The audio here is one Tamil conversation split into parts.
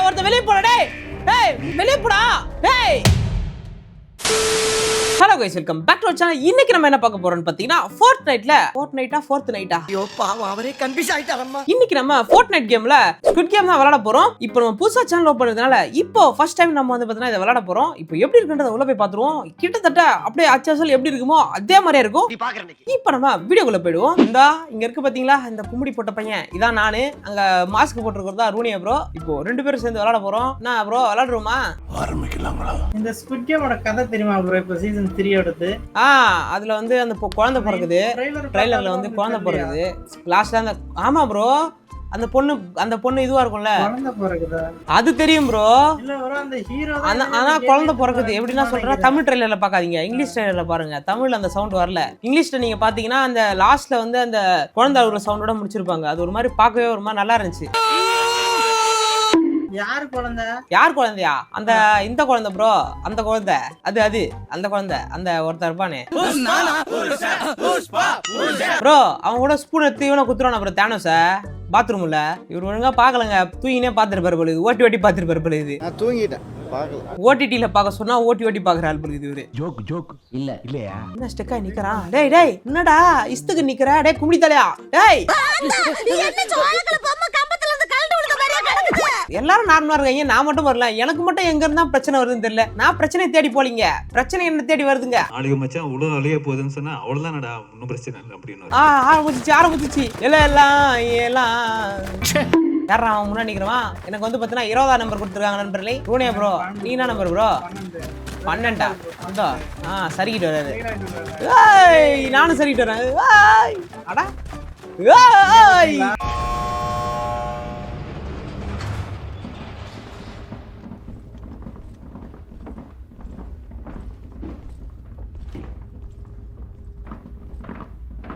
ஒருத்த வெளிய போடா டேய். டேய் வெளிய போடா. டேய். Hello guys welcome back to channel. இன்னைக்கு நம்ம என்ன பார்க்க போறோம்னு பாத்தீங்கன்னா Fortniteல ஃபோர்த் நைட்டா ஐயோ பாவம் அவரே கன்ஃபியூஸ் ஆயிட்டாரம்மா. இன்னைக்கு நம்ம Fortnite கேம்ல ஸ்குவிட் கேம் தான் விளையாட போறோம். இப்போ நம்ம புதுசா சேனல் ஓபன் பண்ணதுனால இப்போ ஃபர்ஸ்ட் டைம் நம்ம வந்து பாத்தீங்கன்னா இத விளையாட போறோம். இப்போ எப்படி இருக்குன்றத உள்ள போய் பாத்துருவோம். கிட்டத்தட்ட அப்படியே அச்சசல் எப்படி இருக்குமோ அதே மாதிரியே இருக்கும். இப்போ நம்ம வீடியோக்குள்ள போய்டுவோம். இந்தா இங்க இருக்கு பாத்தீங்களா இந்த கும்முடி போட்ட பையன் இதான் நானு. அங்க மாஸ்க் போட்டுருக்கிறதா ரூனியா ப்ரோ. இப்போ ரெண்டு பேரும் சேர்ந்து விளையாட போறோம். என்ன ப்ரோ விளையாடுறோமா? ஆரம்பிக்கலாங்களா? இந்த ஸ்குவிட் கேமோட கதை தெரியுமா ப்ரோ? இப்போ சீசன் 3 எடுத்து அதுல வந்து அந்த குழந்தை பிறக்குது. ட்ரைலர்ல வந்து குழந்தை பிறக்குது. லாஸ்ட்ல அந்த ஆமா ப்ரோ அந்த பொண்ணு இதுவா இருக்கும்ல குழந்தை பிறக்குதா? அது தெரியும் ப்ரோ. இல்ல ப்ரோ அந்த ஹீரோ ஆனா குழந்தை பிறக்குது. எப்படின்னா சொல்றேன், தமிழ் ட்ரைலர்ல பாக்காதீங்க, இங்கிலீஷ் ட்ரைலர்ல பாருங்க. தமிழ்ல அந்த சவுண்ட் வரல. இங்கிலீஷ்ல நீங்க பாத்தீங்கன்னா அந்த லாஸ்ட்ல வந்து அந்த குழந்தை அழுகுற சவுண்டோட முடிச்சிருப்பாங்க. அது ஒரு மாதிரி பார்க்கவே ஒரு மாதிரி நல்லா இருந்துச்சு. யார் குழந்தையா? அந்த இந்த குழந்தை ப்ரோ. அந்த குழந்தை அது அந்த குழந்தை அந்த ஒருத்தர் இருப்பானே ப்ரோ. அவன் கூட ஸ்பூன் எடுத்து இவனை குத்துறான் ப்ரோ. தேனோஸ பாத்ரூம்ல இவர் ஒழுங்கா பாக்கலங்க. தூங்கினே பாத்துருப்பாரு போல. ஓட்டி பாத்துருப்பாரு போல. இது நான் தூங்கிட்டேன் பார்க்கல. ஓடிடில பாக்க சொன்னா ஓட்டி பாக்குற ஆள் போல. இது இவரு ஜோக் இல்லையா? என்ன ஸ்டெக்கா நிக்கிறான்? டேய் என்னடா இஸ்துக்கு நிக்கிற? டேய் கும்மிடி தலையா. டேய் எல்லாரும் நார்மலா இருக்காங்க, நான் மட்டும் வரல. எனக்கு மட்டும் எங்க இருந்தா பிரச்சனை வருதுன்னு தெரியல. நான் பிரச்சனை தேடி போலீங்க, பிரச்சனை என்ன தேடி வருதுங்க. நாளைக்கு மச்சான் உலகம் அழிய போகுதுன்னு சொன்னா அவ்வளவுதானடா, ஒன்னும் பிரச்சனை இல்லை அப்படின்னு ஆரம்பிச்சிச்சு எல்லாம் யாரா அவன் முன்னாடி நிக்கிறவன்? எனக்கு வந்து பாத்தீங்கன்னா 20ஆம் நம்பர் கொடுத்துருக்காங்க நண்பர்களே. ரூனியா ப்ரோ நீ என்ன நம்பர் ப்ரோ? 12 அதோ சரிக்கிட்டு வராரு. நானும் சரிக்கிட்டு வரேன். அடா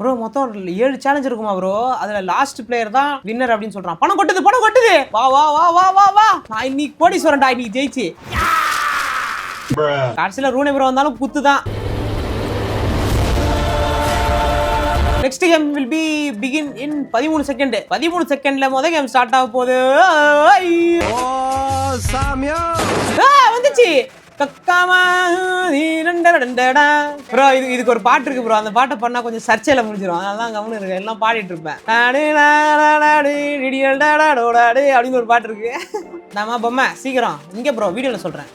ப்ரோ மொத்தம் 7 சேலஞ்ச் இருக்குமா ப்ரோ? அதுல லாஸ்ட் பிளேயர் தான் வின்னர் அப்படின்னு சொல்றான். பணம் கொட்டுது. வா வா வா வா வா வா. நான் இன்னைக்கு கோடீஸ்வரன்டா, இன்னைக்கு ஜெயிச்சு. கடைசியில ரூனே ப்ரோ வந்தாலும் குத்து தான். Next game will be begin in 13 செகண்ட்ல முதல் கேம் ஸ்டார்ட் ஆக போகுது. ஓ சாமியா வந்துச்சு. ப்ரோ இதுக்கு ஒரு பாட்டு இருக்கு ப்ரோ. அந்த பாட்டை பண்ணா கொஞ்சம் சர்ச்சையில முடிஞ்சிடும். அதனால கவனம் இருக்கு. எல்லாம் பாடிட்டு இருப்பேன். அப்படின்னு ஒரு பாட்டு இருக்கு. நாம பொம்மை சீக்கிரம் இங்க ப்ரோ வீடியோல சொல்றேன்.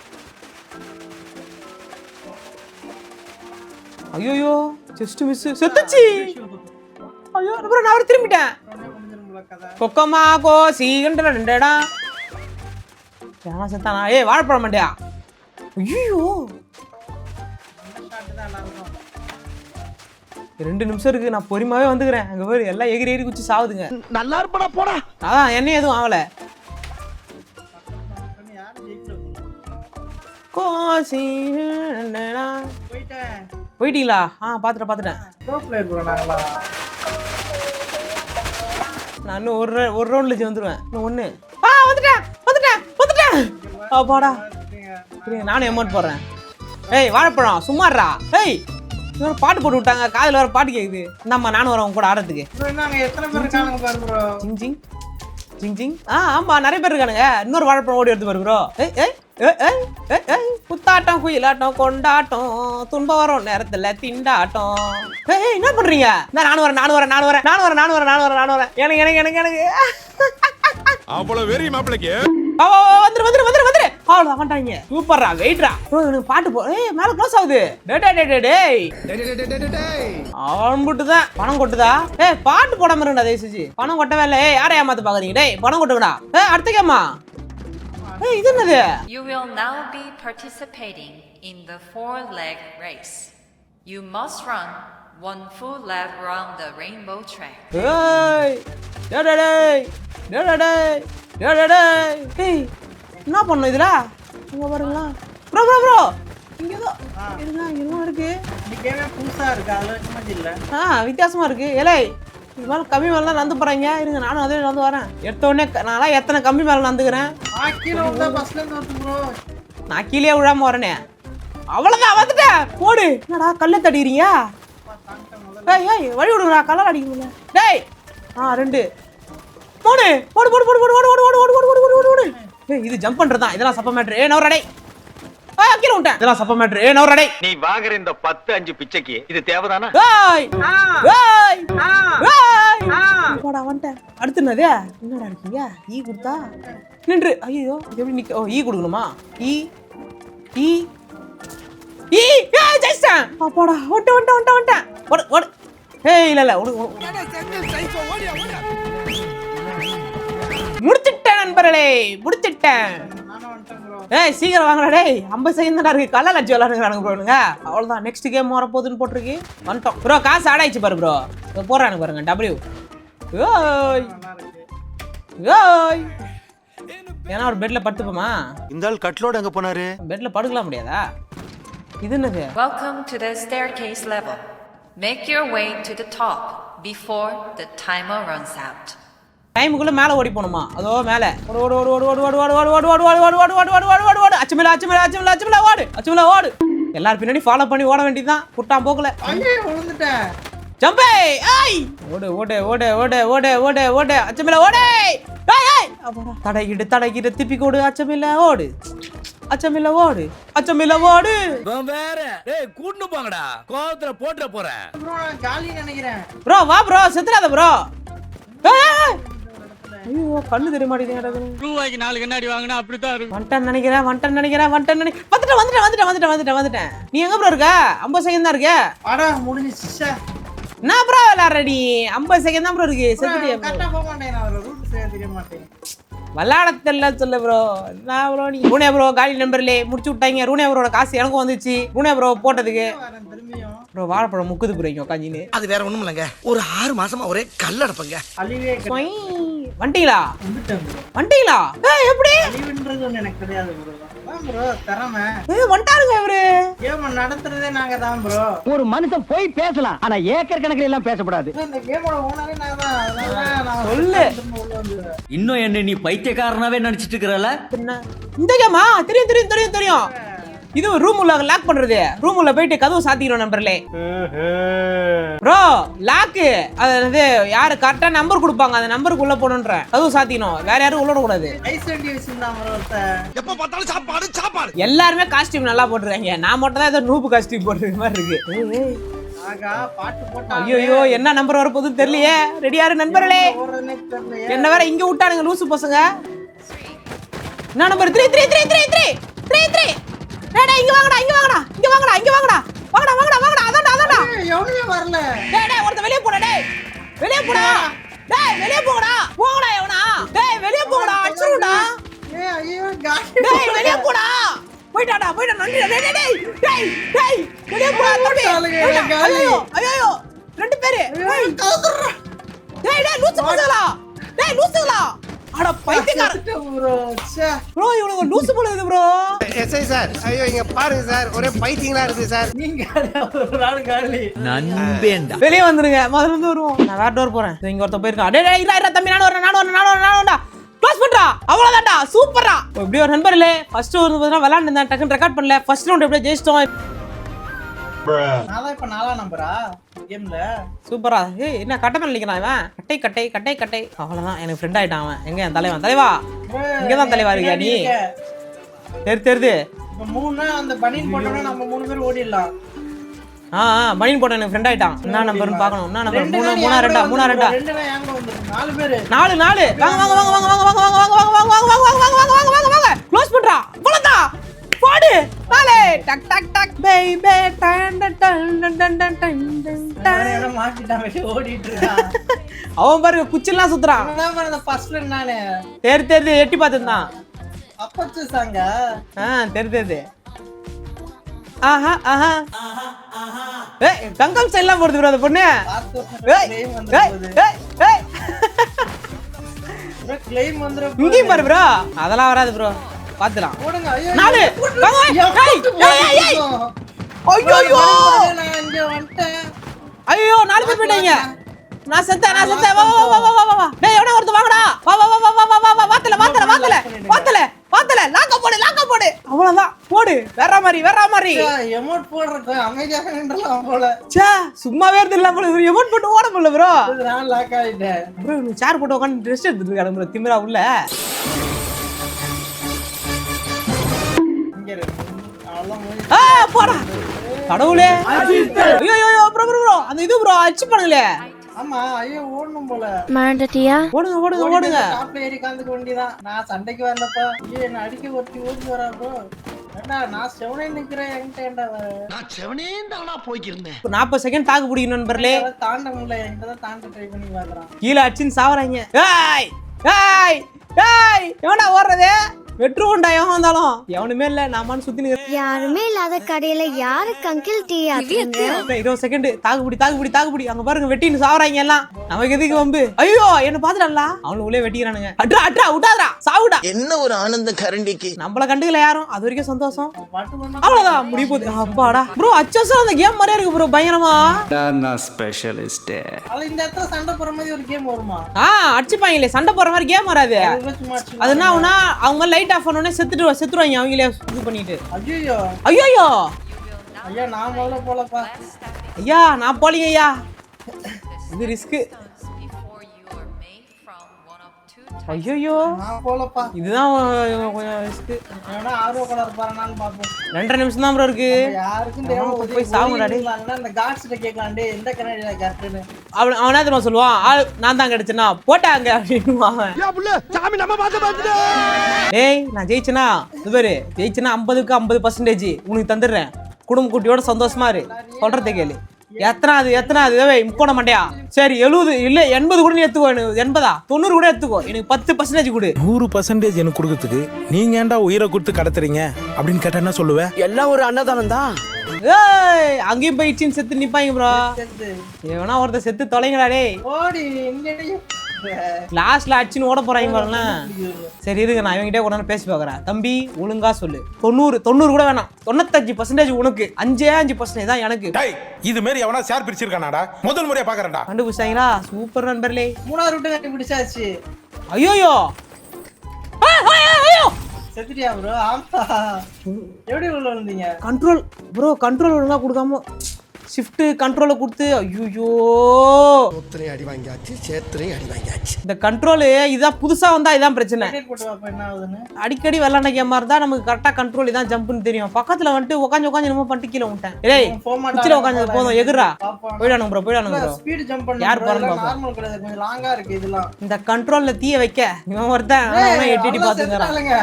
ஐயோ ஜஸ்ட் மிஸ் செத்துச்சு. ஐயோ ப்ரோ நான் அவரை திரும்பிட்டேன். கொக்கமா கோசின்றடா யாரா செத்தானா? ஏய் வாழப்பட மாட்டியா? ஐயோ 2 நிமிஷம் இருக்கு. நான் பொறுமையாவே வந்துக்கிறேன். அங்க போய் எல்லாம் எகிரி குச்சி சாவுதுங்க. நல்லா இருப்படா போடா. அதான் என்ன எதுவும் ஆகல. போயிட்டீங்களா? பாத்துட்டேன். நான் இன்னும் ஒரு ரவுண்ட்ல வந்துருவேன். இன்னும் ஒண்ணு வந்துட்டேன். அப்பாடா நானும் அமௌண்ட் போடுறேன். ஏய் வாழைப்பழம் சும்மாடுறா. ஏய் இவரு பாட்டு போட்டு விட்டாங்க. காதுல வர பாட்டு கேக்குது. இந்தாம்மா நானும் வரேன் உங்க கூட ஆடுறதுக்கு. ஜிங் ஜிங். ஆமா நிறைய பேர் இருக்கானுங்க. இன்னொரு வாழைப்பழம் ஓடி எடுத்து பாரு ப்ரோ. புத்தாட்டம் குயிலாட்டம் கொண்டாட்டம் துன்பம் வரும் நேரத்துல திண்டாட்டம். ஏய் என்ன பண்றீங்க? நானும் வரேன். எனக்கு அவ்வளவு வெறி மாப்பிளைக்கு வந்துரு அவ்வளவு வந்துட்டாங்க. சூப்பர்ரா வெயிட்ரா ப்ரோ. எனக்கு பாட்டு மேல க்ளோஸ் ஆகுது. அவன்பிட்டு தான் பணம் கொட்டுதா? பாட்டு போடாம இருங்கடா தயவு செஞ்சு. பணம் கொட்டவே இல்லை. யாரை ஏமாத்த பாக்குறீங்க? டேய் பணம் கொட்டுங்கடா. அடுத்த கேமா இது என்னது? You will now be participating in the 4-leg race. You must run 1 full lap around the rainbow track. என்ன பண்ணணும் இதுல? இங்க பாருங்களா ப்ரோ இங்க ஏதோ இருக்கு. புதுசா இருக்கு. அதுல வச்சு இல்ல வித்தியாசமா இருக்கு. ஏலே இது மேல கம்மி மேல தான் நடந்து போறாங்க. இருங்க நானும் அதே நடந்து வரேன். எடுத்த உடனே நான் எத்தனை கம்மி மேல நடந்துக்கிறேன். நான் கீழே விழாம வரேனே. அவ்வளவுதான் வந்துட்டேன். போடு. என்னடா கல்ல தடிக்கிறீங்க? ஏய் வழி விடுங்கடா. கலர் அடிக்க முடியல. டேய் 2 3 போடு. ஏய் இது ஜம்ப் பண்றதுதான் இதெல்லாம் சப்ப மேட்டர். ஏய் நவரடே கீழே விட்டேன். இதெல்லாம் சப்ப மேட்டர். ஏய் நவரடே நீ வாங்குற இந்த 10-5 பிச்சைக்கு இது தேவைதானா? ஏய் ஏய் ஏய் போடா வந்துட்டேன். அடுத்து என்னது? என்னடா இருக்கீங்க? ஈ கொடுத்தா நின்று. ஐயோ இது எப்படி நிக்க? ஓ ஈ கொடுக்கணுமா? ஈ ஈ ஈ ஏய் ஜெயிச்சேன். போடா வந்துட்டேன். ஓடு ஏய் இல்ல ஓடு. முடிச்சிட்டேன் நண்பர்களே, முடிச்சிட்டேன். ஏய் சீக்கிரம் வாங்கடா டேய். 50 செகண்ட் தான் இருக்கு. கல்ல லட்சம் விளையாடுறானுங்க ப்ரோனுங்க. அவ்வளவுதான் நெக்ஸ்ட் கேம் வர போகுதுன்னு போட்டுருக்கு. வந்துட்டோம் ப்ரோ. காசு ஆடாயிச்சு பாரு ப்ரோ. போறானுங்க பாருங்க. W ஏய் ஏய் ஏன்னா ஒரு பெட்ல படுத்துப்போமா? இந்த ஆள் கட்லோட எங்க போனாரு? பெட்ல படுக்கலாம் முடியாதா? இது என்னது? Welcome to the staircase level. Make your way to the top before the timer runs out. டைமுக்குள்ள மேல ஓடி போணுமா? அதோ மேல ஓடு ஓடு ஓடு ஓடு ஓடு ஓடு ஓடு ஓடு ஓடு ஓடு ஓடு ஓடு ஓடு ஓடு ஓடு ஓடு ஓடு ஓடு அச்சமில ஓடு அச்சமில ஓடு. எல்லாரும் பின்னாடி ஃபாலோ பண்ணி ஓட வேண்டியதுதான். குட்டான் போகல. ஐயோ விழுந்துட்டேன். ஜம்பே ஏய் ஓடு ஓடு ஓடு ஓடு ஓடு ஓடு ஓடு அச்சமில ஓடு. ஏய் ஏய் அப்படா தடைகிடு திருப்பி ஓடு. அச்சமில ஓடு அச்சமில ஓடு. வேற டேய் கூட்னு போங்கடா. கோவத்துல போட்ற போறேன். ப்ரோ நான் காலி நினைக்கிறேன். ப்ரோ வா ப்ரோ செத்துறாத ப்ரோ. ஏய் ஐயோ கண்ணு தெரிய மாட்டேங்குது. ரூபாய்க்கு 4 கண்ணாடி வாங்கினா அப்படித்தான் இருக்கும். வந்துட்டேன் நினைக்கிறேன். வந்துட்டேன். நீ எங்க ப்ரோ இருக்க? 50 செகண்ட் தான் இருக்க. அடா முடிஞ்சிச்சு. நான் ப்ரோ விளையாடுற நீ 50 செகண்ட் தான் ப்ரோ இருக்கு. செத்துட்டியா ப்ரோ? கரெக்ட்டா போக மாட்டேன். நான் ரூட் சரியா தெரிய மாட்டேன். விளையாட தெரியல சொல்ல ப்ரோ. நான் ப்ரோ நீ ரூனே ப்ரோ காலி நம்பர்லே முடிச்சு விட்டாங்க. ரூனே ப்ரோட காசு எனக்கும் வந்துச்சு. ரூனே ப்ரோ போட்டதுக்கு வரேன் திரும்பியும். ப்ரோ வாழைப்பழம் முக்குது ப்ரோ இங்க உட்காந்துன்னு. அது வேற ஒண்ணும் இல்லங்க. ஒரு 6 மாசமா ஒரே கல்லடப்பங்க. அழிவே வந்துட்டீங்களா? வந்துட்டேன் ப்ரோ. வந்துட்டீங்களா? எப்படி? அழிவுன்றது ஒண்ணு எனக்கு தெரியாது ப்ரோ. அதான் ப்ரோ திறமை. வந்துட்டாருங்க இவரு. கேம் நடத்துறதே நாங்க தான் ப்ரோ. ஒரு மனுஷன் போய் பேசலாம், ஆனா ஏக்கர் கணக்கில் எல்லாம் பேசக்கூடாது. இந்த கேமோட ஓனரே நான் தான். அதனால நான் சொல்லு. உள்ள வந்துடுறேன். இன்னும் என்ன நீ பைத்தியக்காரனாவே நினைச்சிட்டு இருக்கறல? என்ன இந்த கேமா? தெரியும். இது ரூம் உள்ள லாக் பண்றது. ரூம் உள்ள போயிட்டு கதவு சாத்திக்கிறோம் நம்பர்லே. ப்ரோ லாக்கு அது யாரு கரெக்டா நம்பர் கொடுப்பாங்க அந்த நம்பருக்கு உள்ள போகணுன்ற கதவு சாத்திக்கணும். வேற யாரும் உள்ள விட கூடாது. ஐஸ் வண்டி வச்சிருந்தான் ப்ரோ. எப்ப பார்த்தாலும் சாப்பாடு. எல்லாருமே காஸ்டியூம் நல்லா போட்டுருக்காங்க. நான் மட்டும் தான் ஏதோ நூப்பு காஸ்டியூம் போட்டுருக்க மாதிரி இருக்கு. ஆகா பாட்டு போட்டா. ஐயோ என்ன நம்பர் வர போகுதுன்னு தெரியலையே. ரெடியாரு நண்பர்களே. ஓடுறதுனே தெரியல. என்ன வேற இங்க விட்டானுங்க லூசு பசங்க. என்ன நம்பர்? 3 டேய் இங்க வாங்கடா. வாங்கடா. அதான்டா. எவனுமே வரல. டேய் ஒருத்த வெளிய போடா. வெளிய போடா. போங்கடா எவனா. டேய் வெளிய போங்கடா. அடிச்சுடா. ஐயோ காலி. டேய் வெளிய போடா. போய்டாடா. நன்றி. டேய் வெளிய போடா தம்பி. ஐயோ 2 பேரு. டேய் லூசுங்களா. அட பைத்தியக்கார ப்ரோ. இவனுங்க லூசு போல இருக்கு ப்ரோ. எஸ்ஐ சார் ஐயோ இங்க பாருங்க சார் ஒரே பைத்தியங்களா இருக்கு சார். நீங்க ஒரு நாள் காலி. நம்பேண்டா. வெளிய வந்துருங்க. முதல்ல இருந்து வருவோம். நான் வேற டோர் போறேன். இங்க ஒருத்த போயிருக்கான். டேய் இல்ல தம்பி நானும் வரேன். க்ளோஸ் பண்றா. அவ்வளவுதான்டா. சூப்பரா. இப்படி ஒரு நண்பர் இல்ல. ஃபர்ஸ்ட் ஒரு விளையாண்டு டக்குன்னு ரெக்கார்ட் பண்ணல. ஃபர்ஸ்ட் ரவுண்ட் எப்படியே ஜெயிச்சிட்டோம். நான் இப்ப 4ஆம் நம்பரா கேம்ல. சூப்பரா. ஏய் என்ன கட்டமேல நிக்கிறான் இவன். கட்டை. அவ்வளவுதான் எனக்கு ஃப்ரெண்ட் ஆயிட்டான் அவன். எங்க என் தலைவா? இங்கதான் தலைவா இருக்கியா நீ? தெரியுது. இப்ப 3 அந்த பனின் போட்டோம்னா நம்ம 3 பேர் ஓடிடலாம். பனின் போட்ட எனக்கு ஃப்ரெண்ட் ஆயிட்டான். என்ன நம்பர்னு பார்க்கணும். என்ன நம்பர்? 3 2 ரெண்டு தான் ஏங்க வந்துருக்கு. 4 பேர். 4 வாங்க. க்ளோஸ் பண்றா. அவ்வளவுதான். போடு. நாளே டக் பேபி மாட்டிட்டான் வெளிய ஓடிட்டு இருக்கான். அவன் பாரு குச்சிலாம் சுத்துறான். அதான் பாரு அந்த ஃபர்ஸ்ட் ஃப்ரெண்ட் நானே. தெரியுது எட்டி பார்த்துதான். அப்பச்சு சாங்க. தெரியுது. ஏய் தங்கம் ஸ்டைல்லாம் போடுது ப்ரோ அந்த பொண்ணு. க்ளைம் வந்துற. இங்கேயும் பாரு ப்ரோ. அதெல்லாம் வராது ப்ரோ. பாத்துலாம். ஓடுங்க. 4 ஐயோ நான் இங்க வந்துட்டேன். ஐயோ 4 பேர் போயிட்டீங்க. நான் செத்தேன். வா. டேய் எவனோ ஒருத்த வாங்கடா. வா. வாத்தல. லாக்க போடு. அவ்வளவுதான். போடு. வேற மாதிரி. எமோட் போடுறதுக்கு அமைதியாக நின்றலாம் போல. ச்சே சும்மாவே இருந்திரலாம் போல. எமோட் போட்டு ஓட முடியல ப்ரோ. நான் லாக் ஆயிட்டேன். ப்ரோ நீ சேர் போட்டு உட்கார்ந்து ரெஸ்ட் எடுத்துட்டு இருக்கானே ப்ரோ திமிரா உள்ள. போடா கடவுளே. ஐயோ ப்ரோ அந்த இது ப்ரோ அடிச்சு பண்ணுங்களே. ஆமா ஐயோ ஓடணும் போல. மறந்துட்டியா? ஓடுங்க. டாப்ல ஏறி காந்துக்க வேண்டியதான். நான் சண்டைக்கு வரலப்பா. ஐயோ என்ன அடிக்க ஒருத்தி ஓடி வரா ப்ரோ. ஏண்டா நான் செவனே நிக்கிறேன் என்கிட்ட வர. நான் செவனே தானா போய்க்கிருந்தேன். 40 செகண்ட் தாக்கு பிடிக்கணும் நண்பர்களே. தாண்ட முடியல என்கிட்ட தான் தாண்ட ட்ரை பண்ணி பாக்குறான். கீழே அடிச்சுன்னு சாவறாங்க. எவனா ஓடுறது வெற்றுண்டா எவன் வந்தாலும் எவனுமே இல்ல நாமான்னு சுத்தி யாருமே இல்லாத கடையில யாருக்கு அங்கிள் டீ ஆத்துறீங்க? 20 செகண்ட் தாக்குப்பிடி அங்க பாருங்க வெட்டின்னு சாவறாங்க எல்லாம். நமக்கு எதுக்கு வம்பு? ஐயோ என்ன பாத்துடல அவனு உள்ளே வெட்டிக்கிறானுங்க. அட்ரா விட்டாதடா சாவுடா. என்ன ஒரு ஆனந்த கரண்டிக்கு. நம்மள கண்டுக்கல யாரும் அது வரைக்கும் சந்தோஷம். அவ்வளவுதான் முடிய போகுது. அப்பாடா ப்ரோ அச்சஸ் அந்த கேம் மாதிரியா இருக்கு ப்ரோ பயங்கரமா. நான் ஸ்பெஷலிஸ்ட். அது இந்த இடத்துல சண்டை போற மாதிரி ஒரு கேம் வருமா? அடிச்சுப்பாங்களே சண்டை போற மாதிரி கேம் வராது. அது என்ன ஆகுனா அவங்க லைட் ஆஃப் பண்ணோனே செத்துருவாங்க அவங்களே இது பண்ணிட்டு. ஐயோ ஐயா நான் முதல்ல போலப்பா. ஐயா நான் போலீங்க ஐயா இது risk. before you are made from one of two ஐயோ நான் போலப்பா. இதுதான் கொஞ்சம் ரிஸ்க். ஏன்னா ஆர்வ கலர் பாறனால பாப்போம். 2.5 நிமிஷம் தான் ப்ரோ இருக்கு. யாருக்கும் தெரியாம போய் சாவுங்கடா டேய். அந்த காட்ஸ்ட கேட்கலாம் டேய் எந்த கனடில கரெக்ட்னு. அவனா தெரியுமா சொல்லுவான் நான் தான் கிடைச்சனா போட்டாங்க அப்படின்னு அவன். யா புள்ள சாமி நம்ம பாத்துடா. ஏய் நான் ஜெயிச்சனா இது பாரு ஜெயிச்சனா 50க்கு 50% உனக்கு தந்துடுறேன். குடும்ப குட்டியோட சந்தோஷமா இரு. சொல்றதை கேளு. எத்தனாவது போட மாட்டியா? சரி 70 இல்ல 80 கூட நீ எடுத்துக்கோ. 80 90 கூட எடுத்துக்கோ. எனக்கு 10% கொடு. 100% எனக்கு கொடுக்கிறதுக்கு நீங்க ஏன்டா உயிரை கொடுத்து கடத்துறீங்க அப்படின்னு கேட்டா என்ன சொல்லுவேன்? எல்லாம் ஒரு அன்னதானம் தான். ஏய் அங்கேயும் போய் இச்சின் செத்து நிப்பாங்க ப்ரோ. எவனா ஒருத்தர் செத்து தொலைங்கடா டேய். ஓடி இங்கடே லாஸ்ட்ல அடிச்சுன்னு ஓட போறாங்க பாருங்க. சரி இருங்க நான் இவங்கிட்டே கொண்டாந்து பேசி பார்க்கறேன். தம்பி ஒழுங்கா சொல்லு. 90 கூட வேணாம். 95% உனக்கு. 5% தான் எனக்கு. டேய் இது மாதிரி எவனா ஷேர் பிரிச்சிருக்கானாடா? முதல் முறையா பாக்குறேன்டா. கண்டுபிடிச்சாங்களா? சூப்பர் நண்பர்களே. 3வது ரூட் கண்டுபிடிச்சாச்சு. ஐயோ செத்துட்டியா ப்ரோ? ஆமா எப்படி உள்ள வந்தீங்க? கண்ட்ரோல் ப்ரோ கண்ட்ரோல் ஒழுங்கா கொடுக்காம ஷிஃப்ட் கண்ட்ரோலை கொடுத்து ஐயோ ஒத்தனை அடி வாங்கியாச்சு சேத்திரை அடி வாங்கியாச்சு. இந்த கண்ட்ரோல் இதான் புதுசா வந்தா இதான் பிரச்சனை. போட்டு வாப்பா என்ன ஆகுதுன்னு. அடிக்கடி விளாண்ட கேமா இருந்தா நமக்கு கரெக்டா கண்ட்ரோல் இதான் ஜம்ப்னு தெரியும். பக்கத்துல வந்துட்டு உட்காந்து என்னமோ பண்ணிட்டு கீழே விட்டேன். ஏய் குச்சில உட்காந்து போதும் எகுறா போயிடானுங்க ப்ரோ ப்ரோ. ஸ்பீட் ஜம்ப் பண்ண யார் பாருங்க நார்மல் கிடையாது கொஞ்சம் லாங்கா இருக்கு இதெல்லாம். இந்த கண்ட்ரோல்ல தீய வைக்க இவன் ஒருத்தன் அவன் எட்டி பாத்துங்கறான். செத்தாளுங்க.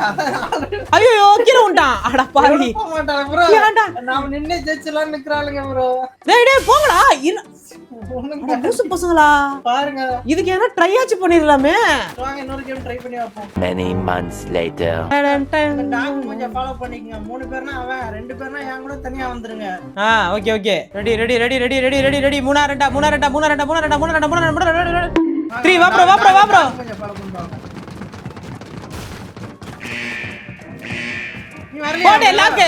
ஐயோ கீழே விட்டான். அட பாவி போக மாட்டாங்க ப்ரோ. ஏன்டா நாம நின்னே ஜெயிச்சலாம் நிக்கறாளுங்க ப்ரோ. டேய் போங்கடா. பூசு பசங்களா பாருங்க இதுக்கு என்ன ட்ரை ஆச்சு பண்ணிரலாமே. வாங்க இன்னொரு கேம் ட்ரை பண்ணி பாப்போம். Many months later. டாக் கொஞ்சம் ஃபாலோ பண்ணிக்கங்க. 3 பேர்னா அவன் 2 பேர்னா என் கூட தனியா வந்துருங்க. ஓகே ரெடி 3 வா ப்ரோ. கொஞ்சம் ஃபாலோ பண்ணுவாங்க. நீ வரலையா? போடு லாக்.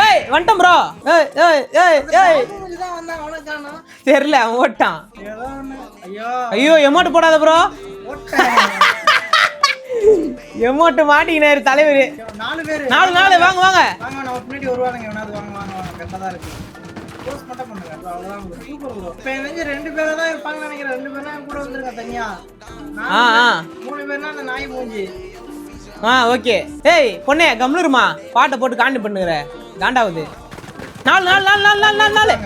ஏய் வந்துட்டோம் ப்ரோ. ஏய் இதான் வந்தா அவன காணோம். தெரியல அவன் ஓட்டான். ஏதோ ஒண்ணு. ஐயோ எமோட் போடாத ப்ரோ. எமோட் மாட்டிக்கினாரு தலைவர். 4 பேர். 4 வாங்க வாங்க நம்ம முன்னாடி வருவானுங்க. வேணாது வாங்க கரெக்ட்டா இருக்கு. க்ளோஸ் மட்டும் பண்ணுங்க. அவ்வளவுதான் சூப்பர் ப்ரோ. இப்போ எனக்கு 2 பேர் தான் இருப்பாங்க நினைக்கிறேன். 2 பேர்னா கூட வந்துருங்க தனியா. 3 பேர்னா அந்த நாய் மூஞ்சி. ஓகே. ஏய் பொண்ணே கம்னுருமா பாட்டை போட்டு காண்டி பண்ணுகிற காண்டாவுது. 4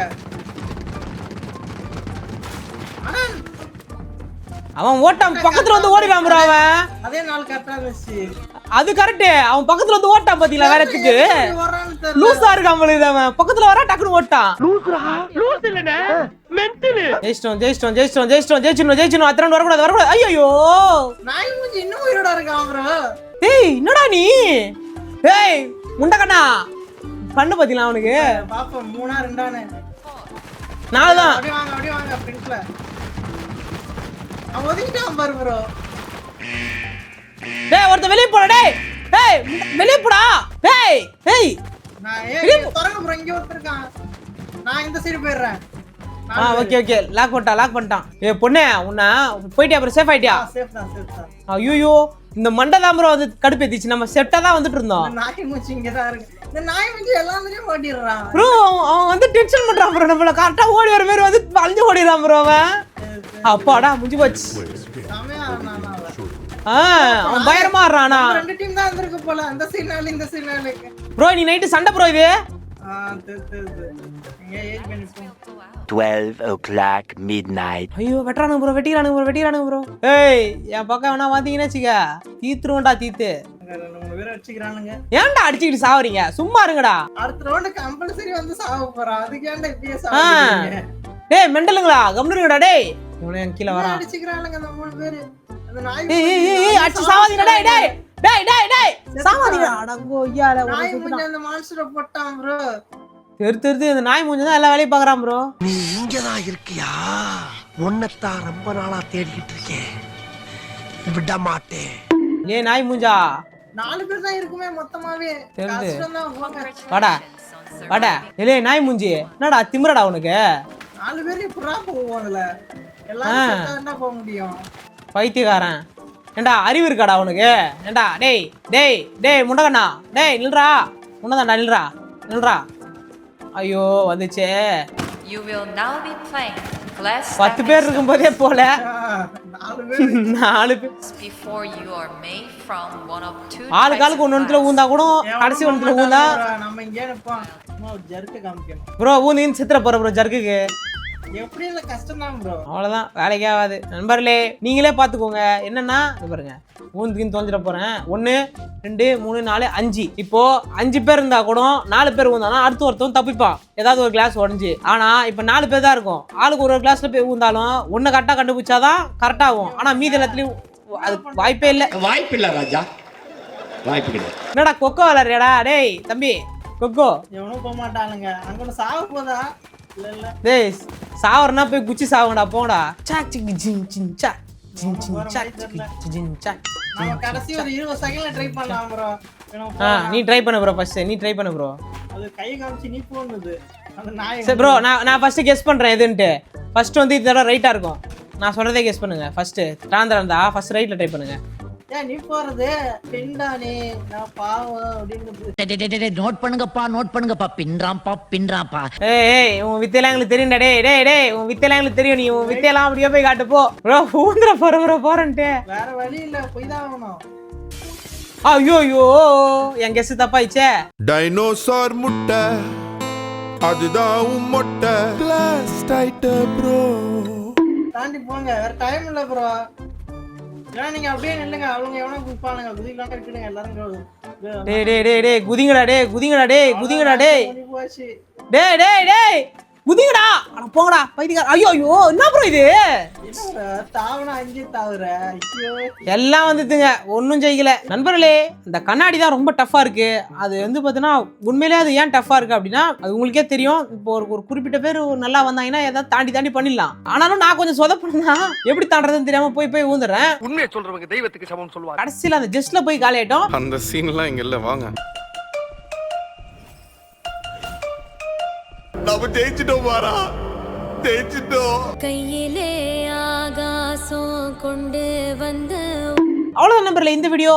அவன் ஓட்டான் பக்கத்துல வந்து ஓடிடான் ப்ரோ. அவன் அதே 4 கரெக்ட்டா இருந்துச்சு. அது கரெக்ட். அவன் பக்கத்துல வந்து ஓட்டான் பாத்தீங்களா வேறத்துக்கு லூசா இருக்கான் போல. அவன் பக்கத்துல வரா டக்குனு ஓட்டான். லூஸ் இல்லனே மென்டல். ஜெயிச்சணும் அத்தனை வரக்கூடாது. ஐயோ நாய் மூஞ்சி இன்னும் உயிரோட இருக்கான் ப்ரோ. ஏய் என்னடா நீ? ஏய் முண்டக்கண்ணா பண்ணு பாத்தீங்களா அவனுக்கு? பாப்போம் 3 2 4 தான். அப்படியே வாங்க பிரின்ஸ்ல. அவன் ஒதுங்கிட்டான் பாரு ப்ரோ. டேய் ஒருத்த வெளிய போடா டேய். டேய் வெளிய போடா. டேய் நான் தரங்க ப்ரோ இங்க ஒருத்தர்க்கான். நான் இந்த சைடு போயிடுறேன். ஓகே லாக் பண்ணிட்டான். ஏய் பொண்ணே உன்ன போய்ட்டியா அப்புறம் சேஃப் ஆயிட்டியா? சேஃப் தான். ஐயோ இந்த மண்டை தான் ப்ரோ வந்து கடுப்பேத்திச்சு. நம்ம செட்டா தான் வந்துட்டு இருந்தோம். நாய் மூஞ்சி இங்க தான் இருக்கு. இந்த நாய் மூஞ்சி எல்லாத்துலயும் ஓடிடுறான் ப்ரோ. அவன் வந்து டென்ஷன் பண்றான் ப்ரோ. நம்மள கரெக்டா ஓடி வர மாதிரி வந்து அழிஞ்சு ஓடிறான் ப்ரோ அவன். அப்பாடா முடிஞ்சு போச்சு. அவன் பயமா ஆடுறானா? 2 டீம் தான் வந்திருக்கு போல. அந்த சைடுனால இந்த சைடுனால ப்ரோ நீ நைட்டு சண்டை ப்ரோ இது. எங்க ஏறி பண்ணிப்போம். 12 o'clock midnight. ஐயோ வெட்டுறானுங்க ப்ரோ, வெட்டிக்கிறானுங்க ப்ரோ. ஏய் என் பக்கம் வேணா வந்தீங்கன்னு வச்சுக்க தீத்துருவோம்டா தீத்து. அங்க 2-3 பேர் வச்சுக்கிறானுங்க. ஏன்டா அடிச்சுக்கிட்டு சாவறீங்க, சும்மா இருங்கடா. அடுத்த ரவுண்ட் கம்பல்சரி வந்து சாவ போறான். அதுக்கு ஏன்டா இப்படியே சாவறீங்க? டேய் மெண்டலுங்களா, கம்முனுங்கடா டேய். இவனே கீழ வரான். அடிச்சுக்கிறானுங்க அந்த 3 பேர். அந்த நாய் ஏய் அடிச்சு சாவாதீங்கடா டேய். டேய் சாவாதீங்கடா. அடங்கோ ஐயால ஒரு நாய் சுத்தம். மூஞ்சி அந்த மான்ஸ்டரை போட்டான் ப்ரோ. தெரு இந்த நாய் மூஞ்சி தான் எல்லா வேலையும் பாக்குறான் ப்ரோ. நீ இங்கதான் இருக்கியா? உன்னைத்தான் ரொம்ப நாளா தேடிக்கிட்டு இருக்கேன், விட மாட்டேன். ஏய் நாய் மூஞ்சா, 4 பேர் தான் இருக்குமே மொத்தமாவே. தெரியுது. கஷ்டம் தான் போங்க. வாடா வாடா. ஏய் நாய் மூஞ்சி, என்னடா திமிரடா உனக்கு? 4 பேர் எப்படா போவோம் அதுல? எல்லாரும் செத்தா என்ன போக முடியும்? பைத்தியக்காரன். ஏண்டா அறிவு இருக்காடா உனக்கு? ஏண்டா டேய் முண்டகண்ணா, டேய் நில்றா. முன்னதாண்டா நில்றா. ஐயோ வந்துச்சே. You will now be playing glass 10 பேர் இருக்கும்போதே போல 4 பேர் 4 பேர் before you are made from one of two ஆளுக்கு ஒன்று ஊந்தா கூட கடைசி ஒன்றுல ஊந்தா. நம்ம இங்கே நிப்போம். சும்மா ஒரு ஜர்க்கு காமிக்கணும் ப்ரோ ஊந்தின்னு சித்திர போற ப்ரோ ஜர்க்குக்கு. எப்படி இல்ல கஷ்டம் தான் ப்ரோ. அவ்வளோதான், வேலைக்கே ஆகாது நண்பர்களே. நீங்களே பார்த்துக்கோங்க. என்னன்னா இது பாருங்க, ஊந்துக்கின்னு தோஞ்சிட போறேன். 1 2 3 4 5. இப்போ 5 பேர் இருந்தா கூட 4 பேர் ஊந்தாலும் அடுத்து ஒருத்தவன் தப்பிப்பான், ஏதாவது ஒரு கிளாஸ் உடஞ்சி. ஆனா இப்போ 4 பேர் தான் இருக்கும். ஆளுக்கு ஒரு கிளாஸ்ல போய் ஊந்தாலும் ஒன்னு கரெக்டா கண்டுபிடிச்சாதான் கரெக்டா ஆகும். ஆனா மீதி எல்லாத்துலயும் அது வாய்ப்பே இல்லை. வாய்ப்பில்லை ராஜா, வாய்ப்பு. என்னடா கொக்கோ விளையாடுறியாடா டேய் தம்பி? கொக்கோ எவனும் போக மாட்டானுங்க. அங்க ஒன்று சாவ போதா? இல்ல டேய் சாவறனா போய் குச்சி சாவுங்கடா போங்கடா. சாக் சிக் ஜின் ஜின் சாக் ஜின் ஜின் சாக் ஜின் சாக். நம்ம கடைசி ஒரு 20 செகண்ட்ல ட்ரை பண்ணலாம் ப்ரோ. நீ ட்ரை பண்ணு ப்ரோ. ஃபர்ஸ்ட் நீ ட்ரை பண்ணு ப்ரோ. அது கை காமிச்சு நீ போனுது அந்த நாய். சரி ப்ரோ, நான் ஃபர்ஸ்ட் கெஸ் பண்றேன் எதுன்ட்டு. ஃபர்ஸ்ட் வந்து இதோட ரைட்டா இருக்கும். நான் சொல்றதே கெஸ் பண்ணுங்க. ஃபர்ஸ்ட் இருந்தா ஃபர்ஸ்ட் ரைட்ல ட்ரை பண்ணுங்க. ஏன் நீ போறது பின்டானே? நான் பாவம் அப்படின்னு நோட் பண்ணுங்கப்பா, பின்றாம்பா. ஏய் உன் வித்தையெல்லாம் எங்களுக்கு தெரியும்டா. டேய் உன் வித்தையெல்லாம் எங்களுக்கு தெரியும். நீ உன் வித்தையெல்லாம் அப்படியே போய் காட்டு போ ப்ரோ. ஊந்துற போறேன்ட்டு வேற வழி இல்ல, போய் தான் ஆகணும். ஐயோ என் கெஸ் தப்பாயிச்சே. டைனோசார் முட்டை அதுதான் மொட்டை பிளாஸ்ட் ஆயிட்ட ப்ரோ. தாண்டி போங்க, வேற டைம் இல்ல ப்ரோ. ஏன்னா நீங்க அப்படியே நில்லுங்க. அவங்க எவனோ குதிப்பானுங்க, குதிக்கலாம் இருக்குதுங்க எல்லாரும். டேய் குதிங்கடா டேய். போச்சு. டேய் குதிங்கடா. அட போங்கடா பைத்தியக்கார. ஐயோ என்ன ப்ரோ இது? என்ன தாவனா அங்கே தாவுற? ஐயோ எல்லாம் வந்துதுங்க, ஒன்றும் ஜெயிக்கல. நண்பர்களே இந்த கண்ணாடி தான் ரொம்ப டஃப்பா இருக்கு. அது வந்து பார்த்தீங்கன்னா உண்மையிலே அது ஏன் டஃப்பா இருக்கு அப்படின்னா அது உங்களுக்கே தெரியும். இப்போ ஒரு குறிப்பிட்ட பேர் நல்லா வந்தாங்கன்னா ஏதாவது தாண்டி பண்ணிடலாம். ஆனாலும் நான் கொஞ்சம் சொதப்பா எப்படி தாண்டறதுன்னு தெரியாம போய் ஊந்துறேன். உண்மையை சொல்றவங்க தெய்வத்துக்கு சமம் சொல்லுவாங்க. கடைசியில் அந்த ஜஸ்ட்ல போய் காலி ஆயிட்டோம். அந்த சீன்லாம் இங்க இல்ல, வாங்க. நம்ம ஜெயிச்சிட்டோம் பாரா, ஜெயிச்சிட்டோம். கையிலே ஆகாசம் கொண்டு வந்த அவ்வளோதான் நம்பர்ல இந்த வீடியோ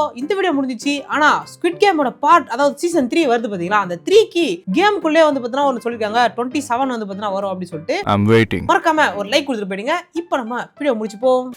முடிஞ்சிச்சு. ஆனா ஸ்குவிட் கேமோட பார்ட், அதாவது சீசன் 3 வருது பாத்தீங்களா, அந்த 3க்கு கேமுக்குள்ளே வந்து பார்த்தீங்கன்னா ஒன்று சொல்லியிருக்காங்க 27 வந்து பார்த்தீங்கன்னா வரும் அப்படின்னு சொல்லிட்டு. I'm waiting. மறக்காம ஒரு லைக் கொடுத்துட்டு போயிடுங்க. இப்போ நம்ம வீடியோ முடிச்சுப்போம்.